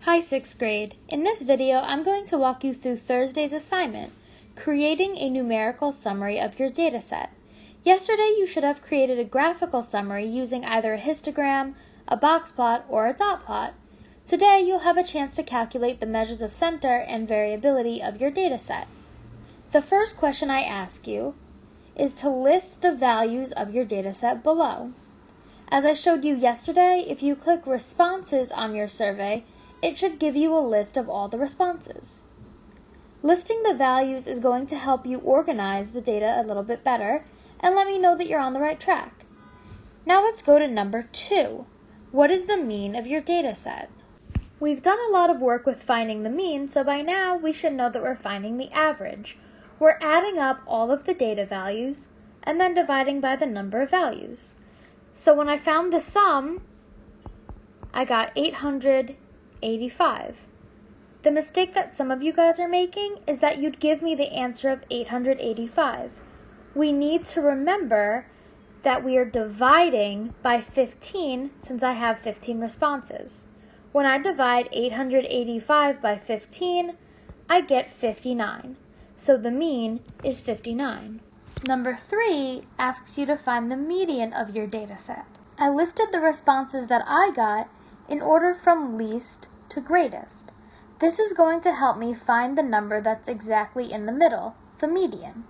Hi 6th grade. In this video, I'm going to walk you through Thursday's assignment, creating a numerical summary of your dataset. Yesterday, you should have created a graphical summary using either a histogram, a box plot, or a dot plot. Today, you'll have a chance to calculate the measures of center and variability of your dataset. The first question I ask you is to list the values of your dataset below. As I showed you yesterday, if you click Responses on your survey, it should give you a list of all the responses. Listing the values is going to help you organize the data a little bit better and let me know that you're on the right track. Now let's go to number 2. What is the mean of your data set? We've done a lot of work with finding the mean, so by now we should know that we're finding the average. We're adding up all of the data values and then dividing by the number of values. So when I found the sum, I got 885. The mistake that some of you guys are making is that you'd give me the answer of 885. We need to remember that we are dividing by 15 since I have 15 responses. When I divide 885 by 15, I get 59. So the mean is 59. Number 3 asks you to find the median of your data set. I listed the responses that I got in order from least to greatest. This is going to help me find the number that's exactly in the middle, the median.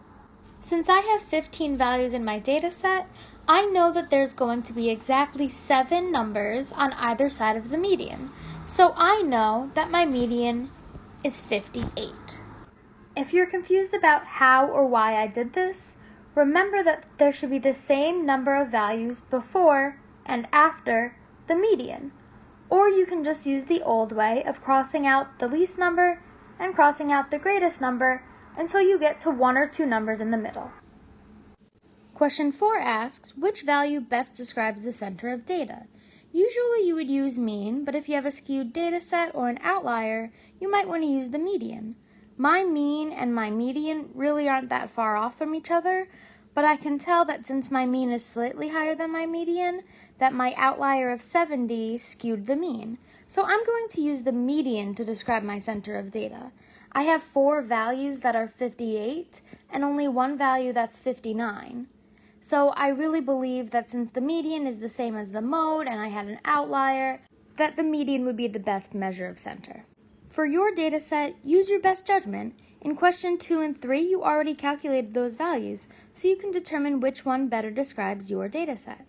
Since I have 15 values in my data set, I know that there's going to be exactly 7 numbers on either side of the median. So I know that my median is 58. If you're confused about how or why I did this, remember that there should be the same number of values before and after the median. Or you can just use the old way of crossing out the least number and crossing out the greatest number until you get to 1 or 2 numbers in the middle. Question 4 asks, which value best describes the center of data? Usually you would use mean, but if you have a skewed data set or an outlier, you might want to use the median. My mean and my median really aren't that far off from each other, but I can tell that since my mean is slightly higher than my median, that my outlier of 70 skewed the mean. So I'm going to use the median to describe my center of data. I have 4 values that are 58 and only 1 value that's 59. So I really believe that since the median is the same as the mode and I had an outlier, that the median would be the best measure of center. For your data set, use your best judgment. In question 2 and 3, you already calculated those values, so you can determine which one better describes your data set.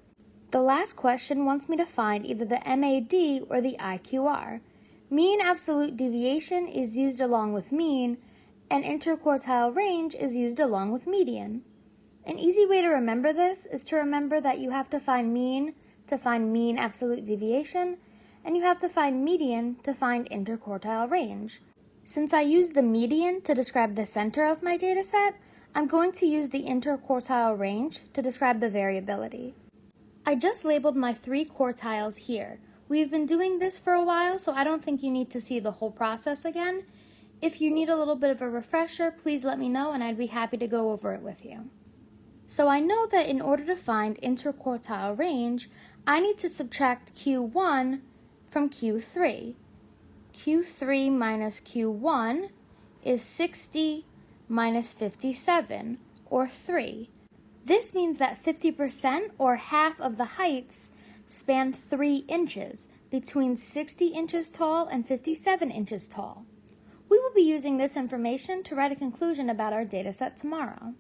The last question wants me to find either the MAD or the IQR. Mean absolute deviation is used along with mean, and interquartile range is used along with median. An easy way to remember this is to remember that you have to find mean absolute deviation, and you have to find median to find interquartile range. Since I used the median to describe the center of my dataset, I'm going to use the interquartile range to describe the variability. I just labeled my 3 quartiles here. We've been doing this for a while, so I don't think you need to see the whole process again. If you need a little bit of a refresher, please let me know and I'd be happy to go over it with you. So I know that in order to find interquartile range, I need to subtract Q1 from Q3. Q3 minus Q1 is 60 minus 57, or 3. This means that 50% or half of the heights span 3 inches, between 60 inches tall and 57 inches tall. We will be using this information to write a conclusion about our dataset tomorrow.